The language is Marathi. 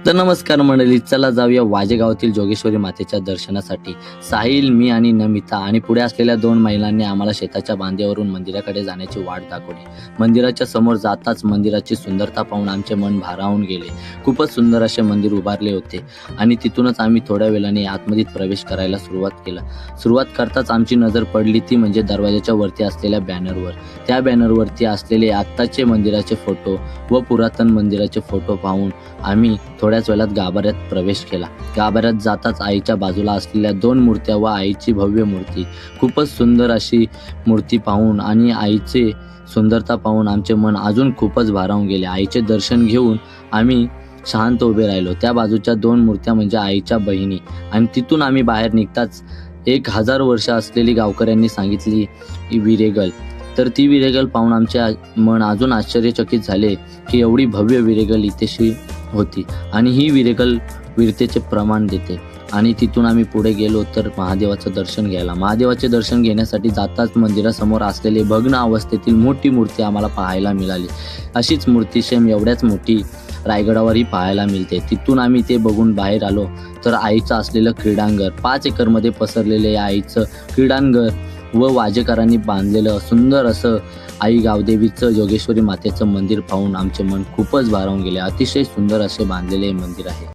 तर नमस्कार मंडळी, चला जाऊया वाजे गावातील जोगेश्वरी मातेच्या दर्शनासाठी. साहिल, मी आणि नमिता आणि पुढे असलेल्या 2 महिलांनी आम्हाला शेताच्या बांध्यावरून मंदिराकडे जाण्याची वाट दाखवली. मंदिराच्या समोर जाताच मंदिराची सुंदरता पाहून आमचे मन भारावून गेले. खूपच सुंदर असे मंदिर उभारले होते आणि तिथूनच आम्ही थोड्या वेळाने आतमध्ये प्रवेश करायला सुरुवात करताच आमची नजर पडली ती म्हणजे दरवाजाच्या वरती असलेल्या बॅनरवर. त्या बॅनरवरती असलेले आत्ताचे मंदिराचे फोटो व पुरातन मंदिराचे फोटो पाहून आम्ही थोड्याच वेळात गाभाऱ्यात प्रवेश केला. गाभाऱ्यात जाताच आईच्या बाजूला असलेल्या 2 मूर्त्या व आईची भव्य मूर्ती, खूपच सुंदर अशी मूर्ती पाहून आणि आईचे सुंदरता पाहून आमचे मन अजून खूपच भारावून गेले. आईचे दर्शन घेऊन आम्ही शांत उभे राहिलो. त्या बाजूच्या 2 मूर्त्या म्हणजे आईच्या बहिणी आणि तिथून आम्ही बाहेर निघताच 1000 वर्ष असलेली गावकऱ्यांनी सांगितली विरेगल. तर ती विरेगल पाहून आमचे मन अजून आश्चर्यचकित झाले की एवढी भव्य विरेगल इथेशी होती आणि ही विरेगल वीरतेचे प्रमाण देते. आणि तिथून आम्ही पुढे गेलो तर महादेवाचं दर्शन घ्यायला. महादेवाचे दर्शन घेण्यासाठी जाताच मंदिरासमोर असलेले भग्न अवस्थेतील मोठी मूर्ती आम्हाला पाहायला मिळाली. अशीच मूर्ती सेम एवढ्याच मोठी रायगडावरही पाहायला मिळते. तिथून आम्ही ते बघून बाहेर आलो तर आईचं असलेलं क्रीडांगण, 5 एकरमध्ये पसरलेले आईचं क्रीडांगण व वाजेकरांनी बांधलेलं सुंदर असं आई गावदेवीचं जोगेश्वरी मातेचं मंदिर पाहून आमचे मन खूपच भारावून गेले. अतिशय सुंदर असे बांधलेले मंदिर आहे.